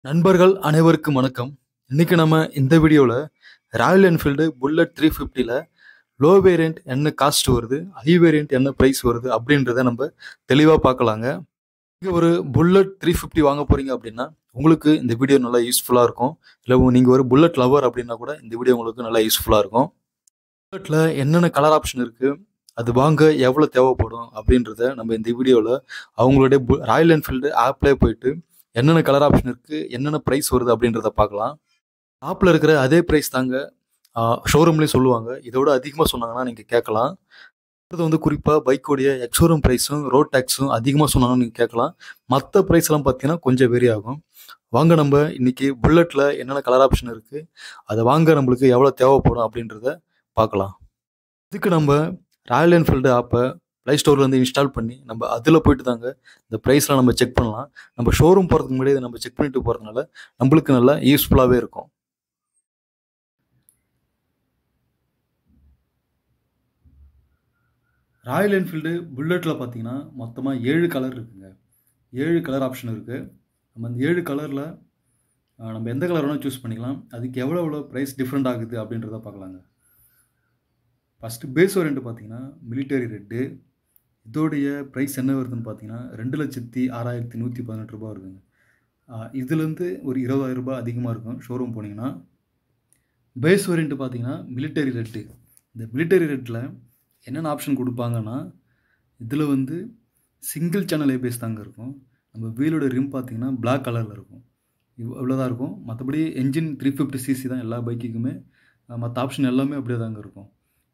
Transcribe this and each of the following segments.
நண்பர்கள் அனைவருக்கும் வணக்கம். இன்னைக்கு நம்ம இந்த வீடியோவில் ராயல் என்ஃபீல்டு புல்லட் 350ல லோ வேரியண்ட் என்ன காஸ்ட் வருது, ஹை வேரியண்ட் என்ன ப்ரைஸ் வருது அப்படின்றத நம்ம தெளிவாக பார்க்கலாங்க. நீங்கள் ஒரு புல்லட் 350 வாங்க போகிறீங்க அப்படின்னா உங்களுக்கு இந்த வீடியோ நல்லா யூஸ்ஃபுல்லாக இருக்கும். இல்லை நீங்கள் ஒரு புல்லட் லவர் அப்படின்னா கூட இந்த வீடியோ உங்களுக்கு நல்லா யூஸ்ஃபுல்லாக இருக்கும். புல்லட்டில் என்னென்ன கலர் ஆப்ஷன் இருக்குது, அது வாங்க எவ்வளோ தேவைப்படும் அப்படின்றத நம்ம இந்த வீடியோவில் அவங்களுடைய ராயல் என்ஃபீல்டு ஆப்லேயே போயிட்டு என்னென்ன கலர் ஆப்ஷன் இருக்குது, என்னென்ன ப்ரைஸ் வருது அப்படின்றத பார்க்கலாம். ஆப்பில் இருக்கிற அதே ப்ரைஸ் தாங்க ஷோரூம்லேயும் சொல்லுவாங்க. இதோட அதிகமாக சொன்னாங்கன்னா நீங்கள் கேட்கலாம். அது குறிப்பாக பைக்கோடைய எக்ஸோரூம் ப்ரைஸும் ரோட் டேக்ஸும் அதிகமாக சொன்னாங்கன்னா நீங்கள் கேட்கலாம். மற்ற ப்ரைஸ்லாம் பார்த்தீங்கன்னா கொஞ்சம் வெரி ஆகும். வாங்க நம்ம இன்றைக்கி புல்லட்டில் என்னென்ன கலர் ஆப்ஷன் இருக்குது, அதை வாங்க நம்மளுக்கு எவ்வளோ தேவைப்படும் அப்படின்றத பார்க்கலாம். இதுக்கு நம்ம ராயல் என்ஃபீல்டு ஆப்பை ப்ளே ஸ்டோர்லேருந்து இன்ஸ்டால் பண்ணி நம்ம அதில் போயிட்டு தாங்க இந்த ப்ரைஸ்லாம் நம்ம செக் பண்ணலாம். நம்ம ஷோரூம் போகிறதுக்கு முன்னாடி இதை நம்ம செக் பண்ணிட்டு போகிறதுனால நம்மளுக்கு நல்லா யூஸ்ஃபுல்லாகவே இருக்கும். ராயல் என்ஃபீல்டு புல்லட்டில் பார்த்தீங்கன்னா மொத்தமாக 7 கலர் இருக்குங்க. 7 கலர் ஆப்ஷன் இருக்குது. நம்ம அந்த 7 கலரில் நம்ம எந்த கலர் வேணால் சூஸ் பண்ணிக்கலாம். அதுக்கு எவ்வளோ ப்ரைஸ் டிஃப்ரெண்ட் ஆகுது அப்படின்றத பார்க்கலாங்க. ஃபஸ்ட்டு பேஸ் வேரியண்ட் பார்த்தீங்கன்னா மிலிட்டரி ரெட்டு. இதோடைய ப்ரைஸ் என்ன வருதுன்னு பார்த்தீங்கன்னா 2,06,118 ரூபா வருதுங்க. இதுலேருந்து ஒரு 20,000 ரூபாய் அதிகமாக இருக்கும் ஷோரூம் போனீங்கன்னா. பேஸ் வேரியண்ட் பார்த்தீங்கன்னா மிலிட்டரி ரெட்டு. இந்த மிலிட்டரி ரெட்டில் என்னென்ன ஆப்ஷன் கொடுப்பாங்கன்னா, இதில் சிங்கிள் சேனல் ஏபிஎஸ் தாங்க இருக்கும். நம்ம வீலோட ரிம் பார்த்தீங்கன்னா பிளாக் கலரில் இருக்கும். இவ்வளோதான் இருக்கும். மற்றபடி என்ஜின் 350cc தான் எல்லா பைக்குக்குமே. மற்ற ஆப்ஷன் எல்லாமே அப்படியே தாங்க இருக்கும்.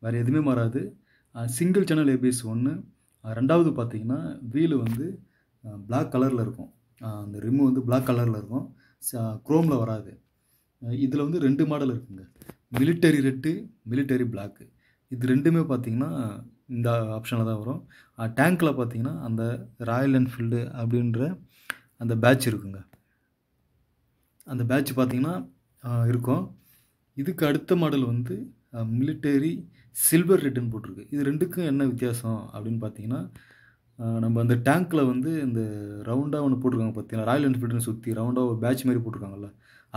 வேறு எதுவுமே மாறாது. சிங்கிள் சேனல் ஏபிஎஸ் ஒன்று. ரெண்டாவது பார்த்தீங்கன்னா வீலு பிளாக் கலரில் இருக்கும். அந்த ரிம்மு பிளாக் கலரில் இருக்கும். குரோமில் வராது. இதில் 2 மாடல் இருக்குங்க. Military red, military black. இது ரெண்டுமே பார்த்தீங்கன்னா இந்த ஆப்ஷனில் தான் வரும். டேங்க்கில் பார்த்தீங்கன்னா அந்த ராயல் என்ஃபீல்டு அப்படின்ற அந்த பேட்ச் இருக்குங்க. அந்த பேட்ச் பார்த்தீங்கன்னா இருக்கும். இதுக்கு அடுத்த மாடல் மிலிட்டரி சில்வர் ரெட்டுன்னு போட்டிருக்கு. இது ரெண்டுக்கும் என்ன வித்தியாசம் அப்படின்னு பார்த்தீங்கன்னா, நம்ம அந்த டேங்க்கில் இந்த ரவுண்டாக ஒன்று போட்டிருக்காங்க பார்த்தீங்கன்னா, ராயல் என்ஃபீல்டுன்னு சுற்றி ரவுண்டாக ஒரு பேட்ச் மாதிரி போட்டிருக்காங்கல்ல,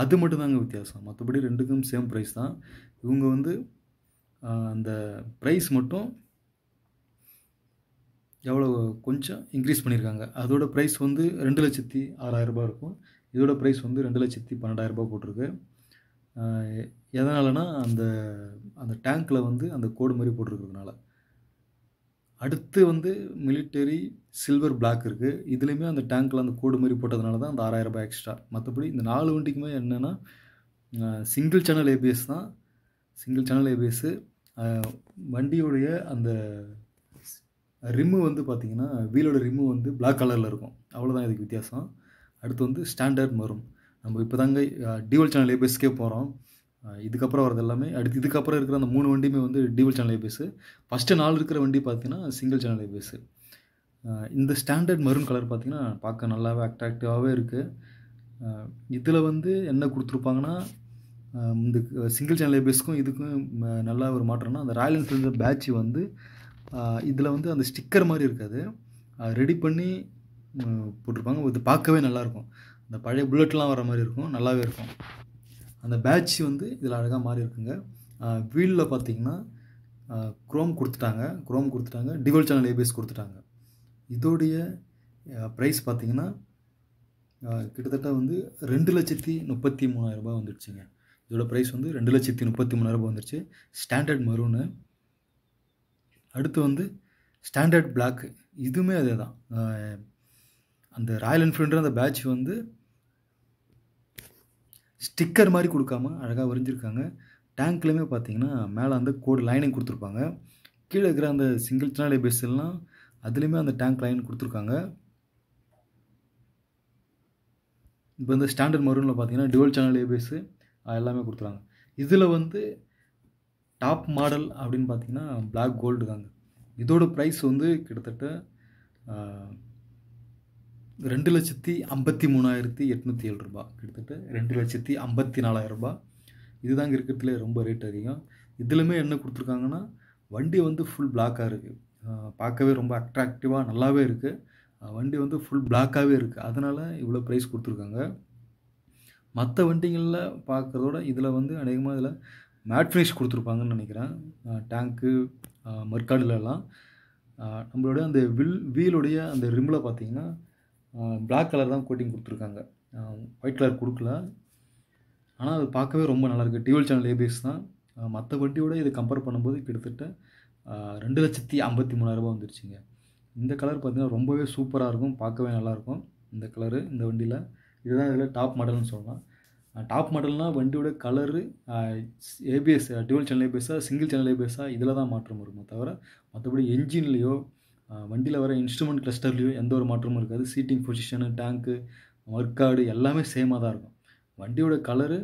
அது மட்டும் தாங்க வித்தியாசம். மற்றபடி ரெண்டுக்கும் சேம் ப்ரைஸ் தான். இவங்க அந்த ப்ரைஸ் மட்டும் எவ்வளோ கொஞ்சம் இன்க்ரீஸ் பண்ணியிருக்காங்க. அதோட ப்ரைஸ் 2,06,000 ரூபா இருக்கும். இதோட ப்ரைஸ் 2,12,000 ரூபா போட்டிருக்கு. எதனாலனா அந்த டேங்க்கில் அந்த கோடு மாதிரி போட்டிருக்கிறதுனால. அடுத்து மிலிட்டரி சில்வர் பிளாக் இருக்குது. இதுலேயுமே அந்த டேங்க்கில் அந்த கோடு மாதிரி போட்டதுனால தான் அந்த 6,000 ரூபாய் எக்ஸ்ட்ரா. மற்றபடி இந்த 4 வண்டிக்குமே என்னென்னா சிங்கிள் சேனல் ஏபிஎஸ் தான். Single channel ABS. வண்டியோடைய அந்த ரிம்மு பார்த்தீங்கன்னா வீலோட ரிம்மு பிளாக் கலரில் இருக்கும். அவ்வளோதான் இதுக்கு வித்தியாசம். அடுத்து ஸ்டாண்டர்ட் மரூன். நம்ம இப்போ தாங்க டியூவல் சேனல் ஏபிஎஸ்க்கே போகிறோம். இதுக்கப்புறம் வரது எல்லாமே இதுக்கப்புறம் இருக்கிற அந்த 3 வண்டியுமே டியூவல் சேனல் ஏபிஎஸ்ஸு. ஃபஸ்ட்டு 4 இருக்கிற வண்டி பார்த்தீங்கன்னா சிங்கிள் சேனல் ஏபிஎஸ்ஸு. இந்த ஸ்டாண்டர்ட் மரூன் கலர் பார்த்தீங்கன்னா பார்க்க நல்லாவே அட்ராக்டிவாகவே இருக்குது. இதில் என்ன கொடுத்துருப்பாங்கன்னா, இந்த சிங்கிள் சேனல் ஏபிஎஸ்க்கும் இதுக்கும் நல்லா ஒரு மாற்றம்னா, அந்த ராயல் என்ஃபீல்டு பேட்ச் இதில் அந்த ஸ்டிக்கர் மாதிரி இருக்காது, ரெடி பண்ணி போட்டிருப்பாங்க. இது பார்க்கவே நல்லாயிருக்கும். இந்த பழைய புல்லட்லாம் வர மாதிரி இருக்கும், நல்லாவே இருக்கும். அந்த பேட்ச் இதில் அழகாக மாறி இருக்குங்க. வீலில் பார்த்தீங்கன்னா குரோம் கொடுத்துட்டாங்க. டியூவல் சேனல் ஏபிஎஸ் கொடுத்துட்டாங்க. இதோடைய ப்ரைஸ் பார்த்தீங்கன்னா கிட்டத்தட்ட 2,33,000 ரூபாய் வந்துடுச்சுங்க. இதோட ப்ரைஸ் 2,33,000 ரூபாய் வந்துடுச்சு. Standard maroon. அடுத்து ஸ்டாண்டர்ட் பிளாக்கு. இதுவுமே அதே தான். அந்த ராயல் என்ஃபீல்டு அந்த பேட்ச் ஸ்டிக்கர் மாதிரி கொடுக்காம அழகாக வரைஞ்சிருக்காங்க. டேங்க்லேயுமே பார்த்தீங்கன்னா மேலே அந்த கோடு லைனிங் கொடுத்துருப்பாங்க. கீழே இருக்கிற அந்த சிங்கிள் சேனல் ஏபிஎஸ் எல்லாம் அதுலேயுமே அந்த டேங்க் லைன் கொடுத்துருக்காங்க. இப்போ இந்த ஸ்டாண்டர்ட் மரூனில் பார்த்தீங்கன்னா டியூவல் சேனல் ஏபிஎஸ்ஸு எல்லாமே கொடுத்துருக்காங்க. இதில் டாப் மாடல் அப்படின்னு பார்த்தீங்கன்னா பிளாக் கோல்டு தாங்க. இதோட ப்ரைஸ் கிட்டத்தட்ட 2,53,807 ரூபாய். கிட்டத்தட்ட 2,54,000 ரூபாய். இதுதாங்க இருக்கிறதுலே ரொம்ப ரேட் அதிகம். இதுலையுமே என்ன கொடுத்துருக்காங்கன்னா, வண்டி ஃபுல் பிளாக்காக இருக்குது. பார்க்கவே ரொம்ப அட்ராக்டிவாக நல்லாவே இருக்குது. வண்டி ஃபுல் பிளாக்காகவே இருக்குது. அதனால் இவ்வளோ ப்ரைஸ் கொடுத்துருக்காங்க. மற்ற வண்டிகளில் பார்க்குறதோட இதில் வந்து அநேகமாக இதில் மேட் ஃபினிஷ் கொடுத்துருப்பாங்கன்னு நினைக்கிறேன். டேங்க்கு மர்காடுலலாம் நம்மளுடைய அந்த வீலுடைய அந்த ரிம்மில் பார்த்தீங்கன்னா பிளாக் கலர் தான் கோட்டிங் கொடுத்துருக்காங்க. ஒயிட் கலர் கொடுக்கல. ஆனால் அது பார்க்கவே ரொம்ப நல்லாயிருக்கு. டியூவல் சேனல் ஏபிஎஸ் தான். மற்ற வண்டியோட இதை கம்பேர் பண்ணும்போது கிட்டத்தட்ட 2,53,000 வந்துருச்சுங்க. இந்த கலர் பார்த்தீங்கன்னா ரொம்பவே சூப்பராக இருக்கும். பார்க்கவே நல்லாயிருக்கும் இந்த கலரு இந்த வண்டியில். இதுதான் இதில் டாப் மாடல்னு சொல்லலாம். டாப் மாடல்னால் வண்டியோட கலரு ஏபிஎஸ் டியூவல் சேனல் ஏபிஎஸ்ஸா சிங்கிள் சேனல் ஏபிஎஸ்ஸா இதில் தான் மாற்றம் இருக்குமே தவிர மற்றபடி என்ஜின்லேயோ வண்டியில் வர இன்ஸ்ட்ருமெண்ட் கிளஸ்டர்லேயோ எந்த ஒரு மாற்றமும் இருக்காது. சீட்டிங் பொசிஷனு டேங்க்கு மர்காடு எல்லாமே சேமாக தான் இருக்கும். வண்டியோட கலரு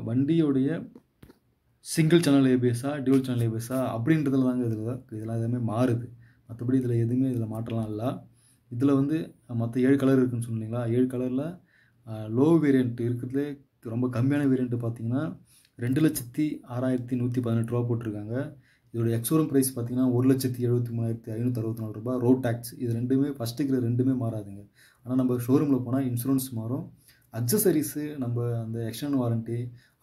வண்டியோடைய சிங்கிள் சேனல் ஏபிஎஸ்ஸா டியூவல் சேனல் ஏபிஎஸ்ஸா அப்படின்றதுல தாங்க இதில் எதுவுமே மாறுது. மற்றபடி இதில் எதுவுமே இதில் மாற்றலாம் இல்லை. இதில் வந்து மற்ற 7 கலர் இருக்குதுன்னு சொன்னீங்களா, 7 கலரில் லோ வேரியண்ட் இருக்கிறதுலே ரொம்ப கம்மியான வேரியண்ட்டு பார்த்தீங்கன்னா 2,06,118 போட்டிருக்காங்க. இதோட எக்ஸோரூம் ப்ரைஸ் பார்த்தீங்கன்னா 1,73,564 ரோட் டேக்ஸ். இது ரெண்டுமே ஃபஸ்ட்டு இருக்கிற ரெண்டுமே மாறாதுங்க. ஆனால் நம்ம ஷோரூமில் போனால் இன்சூரன்ஸ் மாறும். அக்சசரிஸு நம்ம அந்த எக்ஸ்டர்னல் வாரண்ட்டி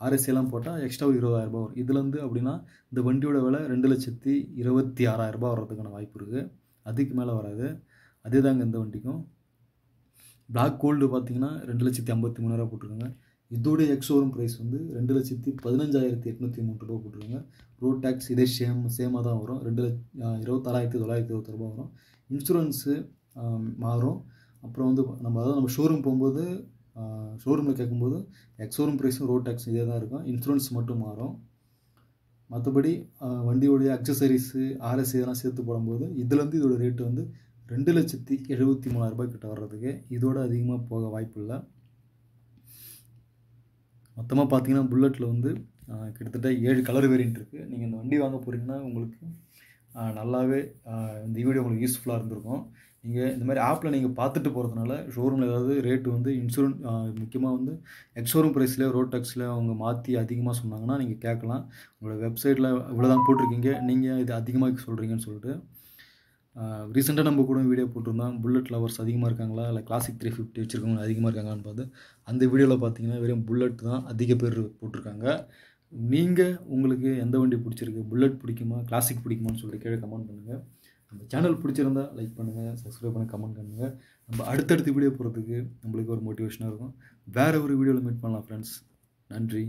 ஆர்எஸ்ஏலாம் போட்டால் எக்ஸ்ட்ரா ஒரு 20,000 வரும். இதில் வந்து அப்படின்னா இந்த வண்டியோட விலை 2,26,000 வர்றதுக்கான வாய்ப்பு இருக்குது. அதுக்கு மேலே வராது. அதே தாங்க இந்த வண்டிக்கும். பிளாக் கோல்டு பார்த்தீங்கன்னா 2,53,000 போட்டிருக்காங்க. இதோடைய எக்ஸோரூம் ப்ரைஸ் வந்து 2,15,803 போட்டிருக்காங்க. ரோட் டேக்ஸ் இதே சேமாக தான் வரும். 26,920 வரும். இன்சூரன்ஸு மாறும். அப்புறம் வந்து நம்ம ஷோரூம் போகும்போது ஷோரூமில் கேட்கும்போது எக்ஸோரூம் ப்ரைஸும் ரோட் டேக்ஸும் இதே தான் இருக்கும். இன்சூரன்ஸ் மட்டும் மாறும். மற்றபடி வண்டியோடைய அக்சசரிஸு ஆர்எஸ் இதெல்லாம் சேர்த்து போடும்போது இதுலேருந்து இதோட ரேட்டு வந்து 2,73,000 கிட்ட வர்றதுக்கு இதோட அதிகமாக போக வாய்ப்பு இல்லை. மொத்தமாக பார்த்தீங்கன்னா புல்லட்டில் வந்து கிட்டத்தட்ட 7 கலர் வேரியண்ட் இருக்குது. நீங்கள் இந்த வண்டி வாங்க போகிறீங்கன்னா உங்களுக்கு நல்லாவே இந்த வீடியோ உங்களுக்கு யூஸ்ஃபுல்லாக இருந்திருக்கும். நீங்கள் இந்த மாதிரி ஆப்பில் நீங்கள் பார்த்துட்டு போகிறதுனால ஷோரூமில் ஏதாவது ரேட்டு வந்து முக்கியமாக வந்து எக்ஸோரூம் ப்ரைஸில் ரோட் டேக்ஸில் அவங்க மாற்றி அதிகமாக சொன்னாங்கன்னா நீங்கள் கேட்கலாம். உங்களோட வெப்சைட்டில் இவ்வளோ தான் போட்டிருக்கீங்க, நீங்கள் இது அதிகமாக சொல்கிறீங்கன்னு சொல்லிட்டு. ரீசெண்டாக நம்ம கூட வீடியோ போட்டிருந்தோம். புல்லட் லவர்ஸ் அதிகமாக இருக்காங்களா இல்லை கிளாசிக் 350 வச்சுருக்கவங்க அதிகமாக இருக்காங்களான்னு பார்த்து அந்த வீடியோவில் பார்த்தீங்கன்னா வெறும் புல்லட் தான் அதிக பேர் போட்டிருக்காங்க. நீங்கள் உங்களுக்கு எந்த வண்டி பிடிச்சிருக்கு, புல்லட் பிடிக்குமா கிளாசிக் பிடிக்குமான்னு சொல்லிட்டு கீழே கமெண்ட் பண்ணுங்கள். நம்ம சேனல் பிடிச்சிருந்தா லைக் பண்ணுங்கள், சப்ஸ்கிரைப் பண்ணி கமெண்ட் பண்ணுங்கள். நம்ம அடுத்தடுத்த வீடியோ போகிறதுக்கு நம்மளுக்கு ஒரு மோட்டிவேஷனாக இருக்கும். வேறு ஒரு வீடியோவில் மீட் பண்ணலாம் ஃப்ரெண்ட்ஸ். நன்றி.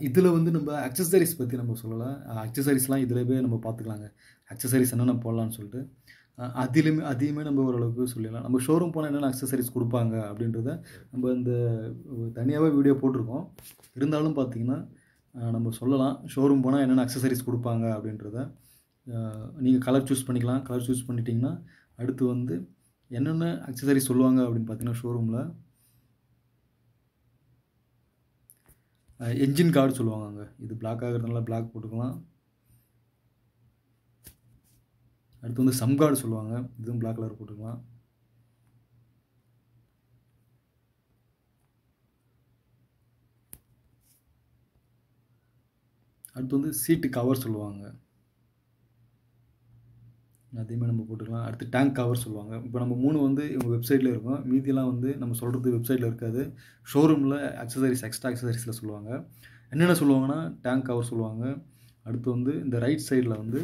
இதில் வந்து நம்ம அக்சசரிஸ் பற்றி நம்ம சொல்லலாம். அக்சசரிஸ்லாம் இதில் நம்ம பார்த்துக்கலாங்க. அக்சசரிஸ் என்னென்ன போடலான்னு சொல்லிட்டு அதையுமே நம்ம ஓரளவுக்கு சொல்லிடலாம். நம்ம ஷோரூம் போனால் என்னென்ன அக்சசரிஸ் கொடுப்பாங்க அப்படின்றத நம்ம இந்த தனியாகவே வீடியோ போட்டிருக்கோம். இருந்தாலும் பார்த்திங்கன்னா நம்ம சொல்லலாம் ஷோரூம் போனால் என்னென்ன அக்சசரிஸ் கொடுப்பாங்க அப்படின்றத. நீங்கள் கலர் சூஸ் பண்ணிக்கலாம். கலர் சூஸ் பண்ணிட்டீங்கன்னா அடுத்து வந்து என்னென்ன அக்சசரிஸ் சொல்லுவாங்க அப்படின்னு பார்த்தீங்கன்னா ஷோரூமில் என்ஜின் கார்டு சொல்லுவாங்க. அங்கே இது பிளாக் ஆகிறதுனால பிளாக் போட்டுக்கலாம். அடுத்து வந்து சம் கார்டு சொல்லுவாங்க, இதுவும் பிளாக் கலர் போட்டுக்கலாம். அடுத்து வந்து சீட்டு கவர் சொல்லுவாங்க, அதையுமே நம்ம போட்டுக்கலாம். அடுத்து டேங்க் கவர் சொல்லுவாங்க. இப்போ நம்ம 3 வந்து இவங்க வெப்சைட்டில் இருக்கும். மீதியெல்லாம் வந்து நம்ம சொல்கிறது வெப்சைட்டில் இருக்காது. ஷோரூமில் அக்சசரிஸ் எக்ஸ்ட்ரா அக்சசரிஸில் சொல்லுவாங்க. என்னென்ன சொல்லுவாங்கன்னா டேங்க் கவர் சொல்லுவாங்க. அடுத்து வந்து இந்த ரைட் சைடில் வந்து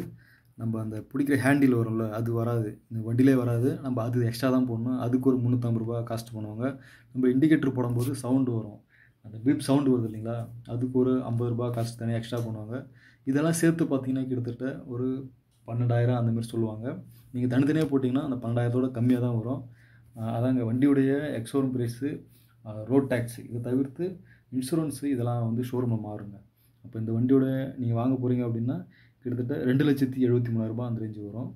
நம்ம அந்த பிடிக்கிற ஹேண்டில் வரும்ல அது வராது, இந்த வண்டியிலே வராது. நம்ம அது எக்ஸ்ட்ரா தான் போடணும். அதுக்கு ஒரு 350 ரூபா காஸ்ட் பண்ணுவாங்க. நம்ம இண்டிகேட்டர் போடும்போது சவுண்டு வரும், அந்த பீப் சவுண்டு வருது இல்லைங்களா, அதுக்கு ஒரு 50 ரூபா காஸ்ட் தனியாக எக்ஸ்ட்ரா பண்ணுவாங்க. இதெல்லாம் சேர்த்து பார்த்தீங்கன்னா கிட்டத்தட்ட ஒரு 12,000 அந்தமாரி சொல்லுவாங்க. நீங்கள் தனித்தனியாக போட்டிங்கன்னா அந்த 12,000 கம்மியாக தான் வரும். அதாங்க வண்டியுடைய எக்ஸோரூம் ப்ரைஸு, ரோட் டேக்ஸு இதை தவிர்த்து இன்சூரன்ஸு இதெல்லாம் வந்து ஷோரூமில் மாறுங்க. அப்போ இந்த வண்டியோட நீங்கள் வாங்க போகிறீங்க அப்படின்னா கிட்டத்தட்ட 2,73,000 அந்த ரேஞ்சு வரும்.